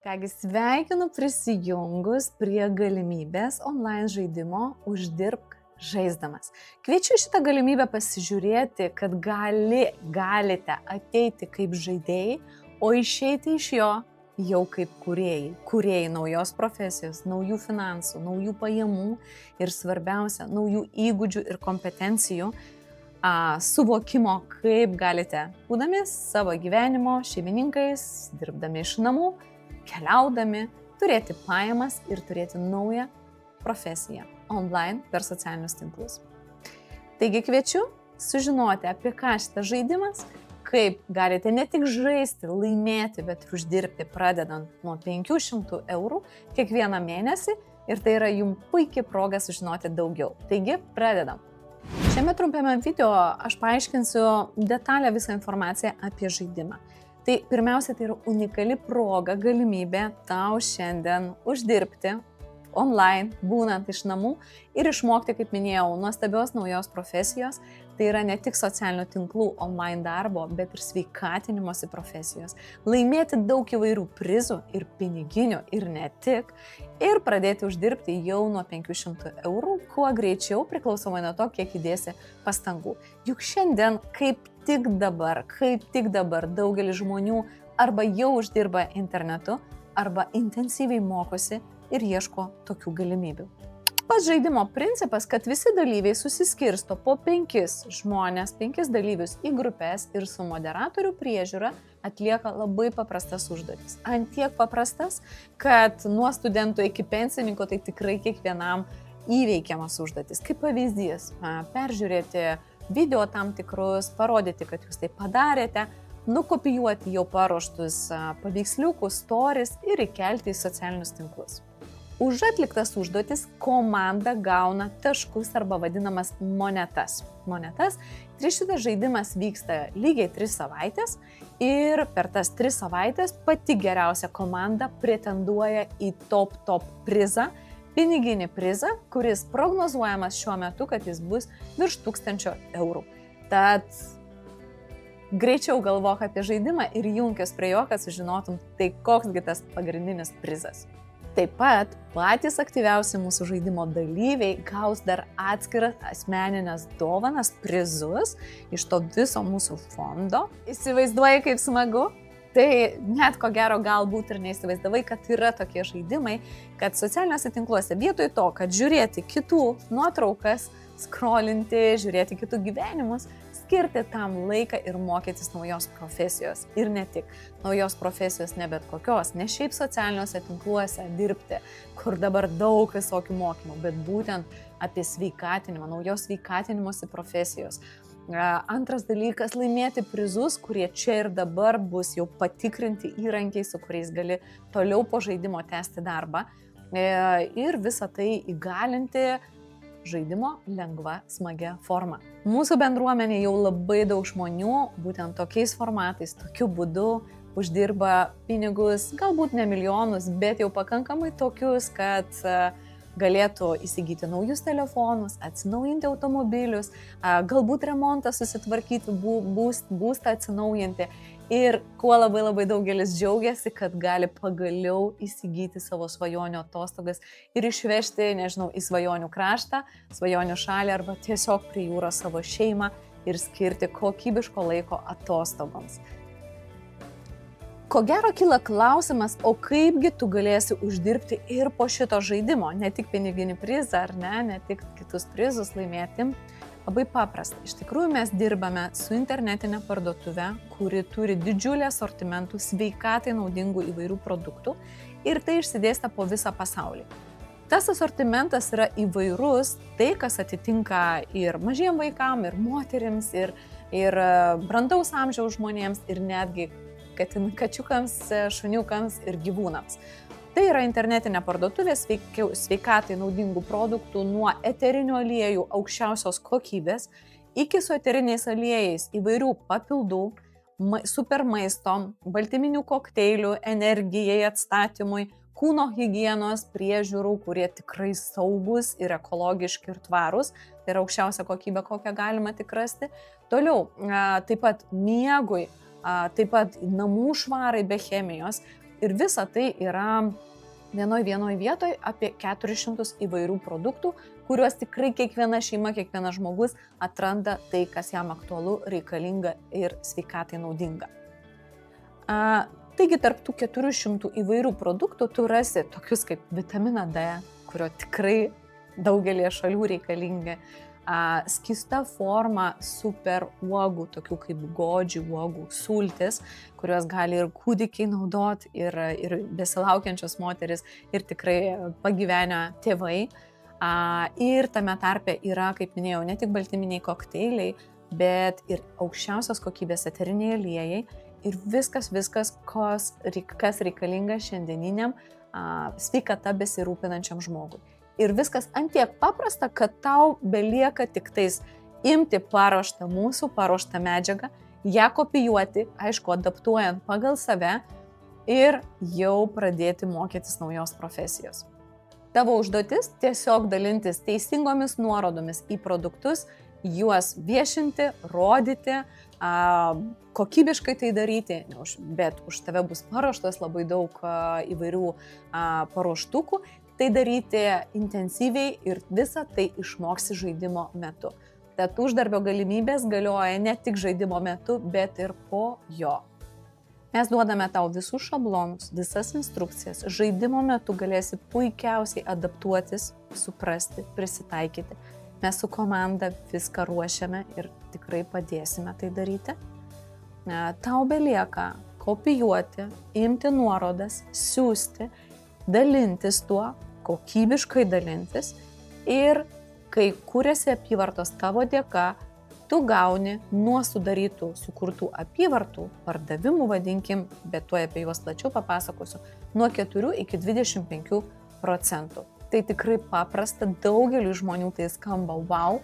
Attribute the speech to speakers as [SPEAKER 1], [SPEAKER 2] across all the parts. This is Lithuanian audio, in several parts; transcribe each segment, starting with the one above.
[SPEAKER 1] Kągi sveikinu prisijungus prie galimybės online žaidimo Uždirbk žaisdamas. Kviečiu šitą galimybę pasižiūrėti, kad galite ateiti kaip žaidėjai, o išeiti iš jo jau kaip kūrėjai. Kūrėjai naujos profesijos, naujų finansų, naujų pajamų ir svarbiausia, naujų įgūdžių ir kompetencijų, suvokimo, kaip galite, būdami savo gyvenimo šeimininkais, dirbdami iš namų, keliaudami, turėti pajamas ir turėti naują profesiją online per socialinius tinklus. Taigi kviečiu sužinoti, apie ką šitas žaidimas, kaip galite ne tik žaisti, laimėti, bet ir uždirbti pradedant nuo 500 eurų kiekvieną mėnesį ir tai yra jums puikia proga sužinoti daugiau. Taigi pradedam. Šiame trumpiame video aš paaiškinsiu detalę visą informaciją apie žaidimą. Tai pirmiausia, tai yra unikali proga, galimybė tau šiandien uždirbti online, būnant iš namų ir išmokti, kaip minėjau, nuostabios naujos profesijos. Tai yra ne tik socialinių tinklų online darbo, bet ir sveikatinimosi profesijos. Laimėti daug įvairių prizų ir piniginių ir ne tik. Ir pradėti uždirbti jau nuo 500 eurų, kuo greičiau priklausomai nuo to, kiek įdėsi pastangų. Juk šiandien kaip tik dabar daugelis žmonių arba jau uždirba internetu, arba intensyviai mokosi ir ieško tokių galimybių. Pats žaidimo principas, kad visi dalyviai susiskirsto po 5 žmonės, 5 dalyvius į grupės ir su moderatorių priežiūra atlieka labai paprastas užduotis. Ant tiek paprastas, kad nuo studento iki pensininko tai tikrai kiekvienam įveikiamas užduotis. Kaip pavyzdys, peržiūrėti video tam tikrus, parodyti, kad jūs tai padarėte, nukopijuoti jau paruoštus paveiksliukus, stories ir įkelti į socialinius tinklus. Už atliktas užduotis komanda gauna taškus arba vadinamas monetas. Šitas žaidimas vyksta lygiai 3 savaitės ir per tas 3 savaitės pati geriausia komanda pretenduoja į top prizą, piniginį prizą, kuris prognozuojamas šiuo metu, kad jis bus virš 1000 eurų. Tad greičiau galvok apie žaidimą ir junkis prie jo, kad sužinotum, tai koksgi tas pagrindinis prizas. Taip pat patys aktyviausi mūsų žaidimo dalyviai gaus dar atskiras asmeninės dovanas, prizus iš to viso mūsų fondo. Įsivaizduoji, kaip smagu? Tai net ko gero galbūt ir neįsivaizdavai, kad yra tokie žaidimai, kad socialiniuose tinkluose vietoj to, kad žiūrėti kitų nuotraukas, scrollinti, žiūrėti kitų gyvenimus, skirti tam laiką ir mokytis naujos profesijos. Ir ne tik naujos profesijos, ne bet kokios, ne šiaip socialiniuose tinkluose dirbti, kur dabar daug visokių mokymų, bet būtent apie sveikatinimą, naujos sveikatinimosi profesijos. Antras dalykas, laimėti prizus, kurie čia ir dabar bus jau patikrinti įrankiai, su kuriais gali toliau po žaidimo tęsti darbą ir visą tai įgalinti žaidimo lengva, smagia forma. Mūsų bendruomenė jau labai daug žmonių būtent tokiais formatais, tokiu būdu uždirba pinigus, galbūt ne milijonus, bet jau pakankamai tokius, kad galėtų įsigyti naujus telefonus, atsinaujinti automobilius, galbūt remontą susitvarkyti, būstą atsinaujinti. Ir kuo labai daugelis džiaugiasi, kad gali pagaliau įsigyti savo svajonių atostogas ir išvežti, nežinau, į svajonių kraštą, svajonių šalį arba tiesiog prie jūros savo šeimą ir skirti kokybiško laiko atostogoms. Ko gero kyla klausimas, o kaipgi tu galėsi uždirbti ir po šito žaidimo, ne tik piniginį prizą, ar ne tik kitus prizus laimėti. Labai paprasta. Iš tikrųjų mes dirbame su internetinė parduotuve, kuri turi didžiulį asortimentų sveikatai naudingų įvairių produktų ir tai išsidėstę po visą pasaulį. Tas asortimentas yra įvairus, tai kas atitinka ir mažiem vaikam, ir moterims, ir brandaus amžiaus žmonėms, ir netgi kačiukams, šuniukams ir gyvūnams. Tai yra internetinė parduotuvė sveikatai naudingų produktų nuo eterinių aliejų aukščiausios kokybės iki su eteriniais aliejais įvairių papildų, super maisto, baltyminių kokteilių, energijai atstatymui, kūno higienos priežiūrų, kurie tikrai saugus ir ekologiški ir tvarūs. Tai yra aukščiausia kokybė, kokią galima tik rasti. Toliau, taip pat miegui, taip pat namų švarai be chemijos, Ir visa tai yra vienoje vietoje apie 400 įvairių produktų, kuriuos tikrai kiekviena šeima, kiekvienas žmogus atranda tai, kas jam aktualu, reikalinga ir sveikatai naudinga. Taigi tarp tų 400 įvairių produktų tu rasi tokius kaip vitaminą D, kurio tikrai daugelį šalių reikalingi, skysta forma super uogų, tokių kaip godžių uogų sultis, kuriuos gali ir kūdikiai naudoti, ir besilaukiančios moteris, ir tikrai pagyvenę tėvai. Ir tame tarpe yra, kaip minėjau, ne tik baltyminiai kokteiliai, bet ir aukščiausios kokybės eteriniai aliejai ir viskas, kas reikalinga šiandieniniam sveikata besirūpinančiam žmogui. Ir viskas antiek paprasta, kad tau belieka tik tais imti paruoštą medžiagą, ją kopijuoti, aišku, adaptuojant pagal save ir jau pradėti mokytis naujos profesijos. Tavo užduotis tiesiog dalintis teisingomis nuorodomis į produktus, juos viešinti, rodyti, kokybiškai tai daryti, bet už tave bus paruoštas labai daug įvairių paruoštukų, tai daryti intensyviai ir visą tai išmoksi žaidimo metu. Tad uždarbio galimybės galioja ne tik žaidimo metu, bet ir po jo. Mes duodame tau visus šablonus, visas instrukcijas. Žaidimo metu galėsi puikiausiai adaptuotis, suprasti, prisitaikyti. Mes su komanda viską ruošiame ir tikrai padėsime tai daryti. Tau belieka kopijuoti, imti nuorodas, siųsti, dalintis tuo, kokybiškai dalintis ir kai kuriasi apyvartos tavo dėka, tu gauni nuo sudarytų, sukurtų apyvartų, pardavimų vadinkim, bet tuoj apie juos plačiau papasakosiu, nuo 4 iki 25%. Tai tikrai paprasta, daugeliu žmonių tai skamba wow,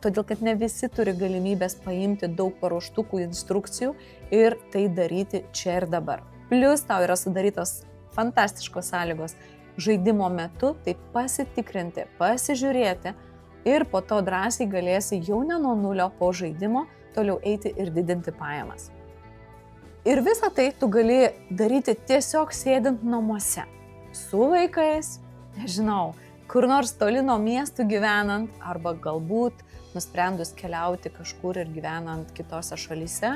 [SPEAKER 1] todėl kad ne visi turi galimybės paimti daug paruoštukų instrukcijų ir tai daryti čia ir dabar. Plius tau yra sudarytos fantastiškos sąlygos žaidimo metu, tai pasitikrinti, pasižiūrėti ir po to drąsiai galėsi jau ne nuo nulio po žaidimo toliau eiti ir didinti pajamas. Ir visą tai tu gali daryti tiesiog sėdint namuose, su vaikais, nežinau, kur nors toli nuo miestų gyvenant, arba galbūt nusprendus keliauti kažkur ir gyvenant kitose šalyse,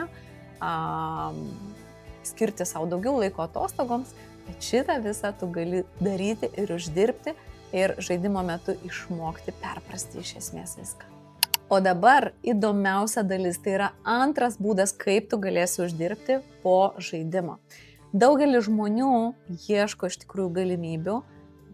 [SPEAKER 1] skirti savo daugiau laiko atostogoms, bet šitą visą tu gali daryti ir uždirbti ir žaidimo metu išmokti perprasti iš esmės viską. O dabar įdomiausia dalis, tai yra antras būdas, kaip tu galėsi uždirbti po žaidimo. Daugelis žmonių ieško iš tikrųjų galimybių,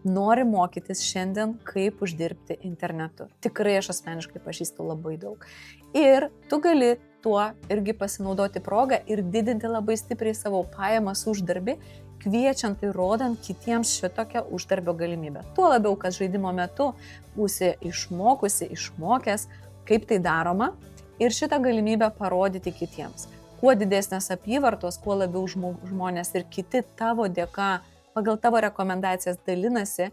[SPEAKER 1] nori mokytis šiandien, kaip uždirbti internetu. Tikrai aš asmeniškai pažįstu labai daug. Ir tu gali tuo irgi pasinaudoti progą ir didinti labai stipriai savo pajamas uždarbį, kviečiant ir rodant kitiems šitokią uždarbio galimybę. Tuo labiau, kad žaidimo metu būsi išmokęs, kaip tai daroma ir šitą galimybę parodyti kitiems. Kuo didesnės apyvartos, kuo labiau žmonės ir kiti tavo dėka pagal tavo rekomendacijas dalinasi,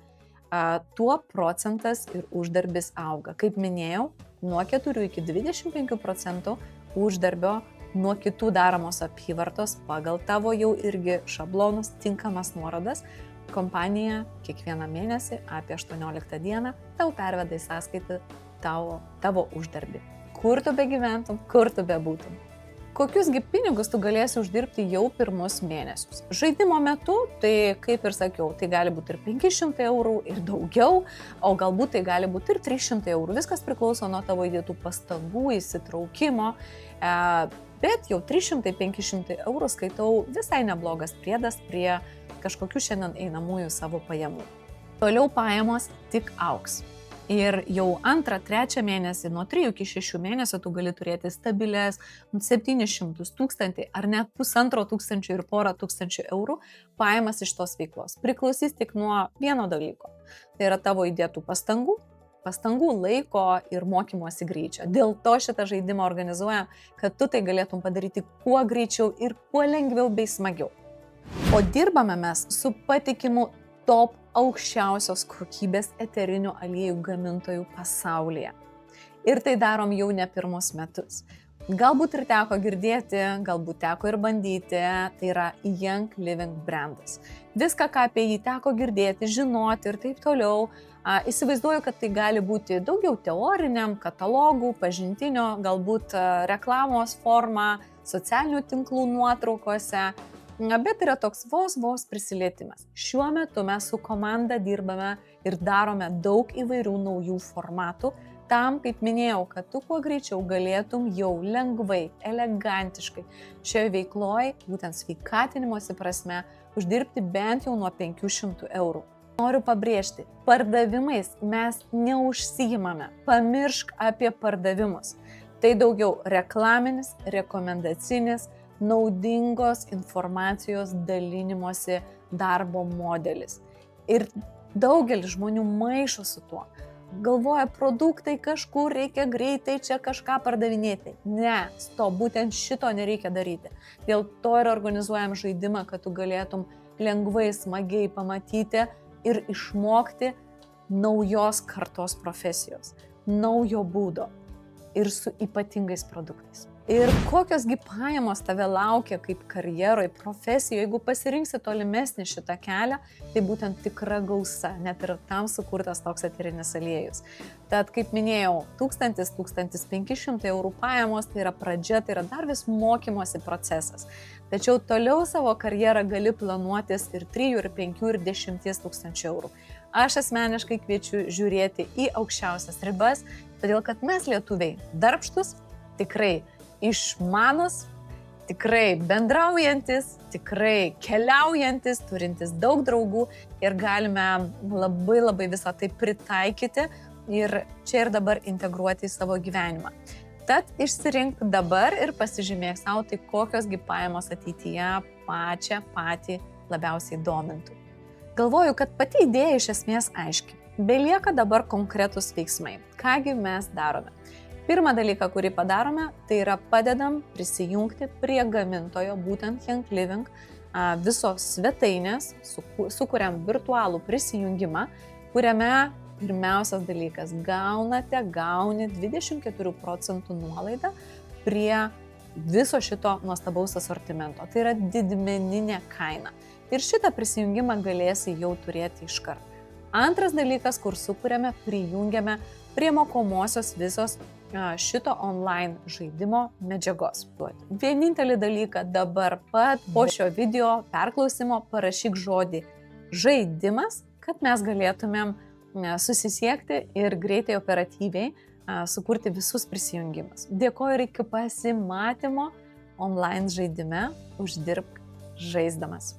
[SPEAKER 1] tuo procentas ir uždarbis auga. Kaip minėjau, nuo 4 iki 25% uždarbio nuo kitų daromos apyvartos pagal tavo jau irgi šablonus, tinkamas nuorodas, kompanija kiekvieną mėnesį apie 18 dieną tau perveda į sąskaitą tavo uždarbį. Kur tu begyventum, kur tu bebūtum. Kokiusgi pinigus tu galėsi uždirbti jau pirmus mėnesius? Žaidimo metu, tai kaip ir sakiau, tai gali būti ir 500 eurų ir daugiau, o galbūt tai gali būti ir 300 eurų. Viskas priklauso nuo tavo įdėtų pastangų, įsitraukimo, bet jau 300-500 eurų skaitau visai neblogas priedas prie kažkokių šiandien einamųjų savo pajamų. Toliau pajamos tik augs. Ir jau 2-3 mėnesį, nuo 3 iki 6 mėnesių tu gali turėti stabilės 700, 1000 ar net 1500 ir 1000 eurų pajamas iš tos veiklos. Priklausys tik nuo vieno dalyko. Tai yra tavo įdėtų pastangų, laiko ir mokymosi greičio. Dėl to šitą žaidimą organizuojam, kad tu tai galėtum padaryti kuo greičiau ir kuo lengviau bei smagiau. O dirbame mes su patikimu top aukščiausios kokybės eterinių aliejų gamintojų pasaulyje. Ir tai darom jau ne pirmus metus. Galbūt ir teko girdėti, galbūt teko ir bandyti, tai yra Young Living brandas. Viską, ką apie jį teko girdėti, žinoti ir taip toliau, įsivaizduoju, kad tai gali būti daugiau teoriniam, katalogų, pažintinio, galbūt reklamos forma, socialinių tinklų nuotraukose, bet yra toks vos prisilietimas. Šiuo metu mes su komanda dirbame ir darome daug įvairių naujų formatų, tam, kaip minėjau, kad tu kuo greičiau galėtum jau lengvai, elegantiškai šioje veikloje, būtent sveikatinimosi prasme, uždirbti bent jau nuo 500 eurų. Noriu pabrėžti, pardavimais mes neužsiimame, pamiršk apie pardavimus. Tai daugiau reklaminis, rekomendacinis, naudingos informacijos dalinimosi darbo modelis. Ir daugelis žmonių maišo su tuo. Galvoja, produktai kažkur reikia greitai čia kažką pardavinėti. Ne, stop, būtent šito nereikia daryti. Dėl to ir organizuojam žaidimą, kad tu galėtum lengvai, smagiai pamatyti ir išmokti naujos kartos profesijos, naujo būdo ir su ypatingais produktais. Ir kokiosgi pajamos tave laukia kaip karjeroj, profesijoje, jeigu pasirinksi tolimesnį šitą kelią, tai būtent tikra gausa, net ir tam sukurtas toks eterinis aliejus. Tad, kaip minėjau, 1000–1500 eurų pajamos, tai yra pradžia, tai yra dar vis mokymosi procesas. Tačiau toliau savo karjerą gali planuotis ir 3, ir 5, ir 10 tūkstančių eurų. Aš asmeniškai kviečiu žiūrėti į aukščiausias ribas, todėl kad mes lietuviai darbštus, tikrai išmanus, tikrai bendraujantis, tikrai keliaujantis, turintis daug draugų ir galime labai visą tai pritaikyti ir čia ir dabar integruoti į savo gyvenimą. Tad išsirink dabar ir pasižymėk savo, tai kokiosgi pajamos ateityje patį labiausiai domintų. Galvoju, kad pati idėja iš esmės aiški. Belieka dabar konkretūs veiksmai. Kągi mes darome? Pirmą dalyką, kurį padarome, tai yra padedam prisijungti prie gamintojo, būtent Young Living, visos svetainės, sukuriam virtualų prisijungimą, kuriame pirmiausias dalykas gauni 24% nuolaidą prie viso šito nuostabaus asortimento. Tai yra didmeninė kaina. Ir šitą prisijungimą galėsi jau turėti iškart. Antras dalykas, kur sukuriame, prijungiame prie mokomosios visos šito online žaidimo medžiagos. Vienintelį dalyką dabar pat po šio video perklausimo parašyk žodį žaidimas, kad mes galėtumėm susisiekti ir greitai operatyviai sukurti visus prisijungimus. Dėkoju ir iki pasimatymo online žaidime Uždirbk žaisdamas.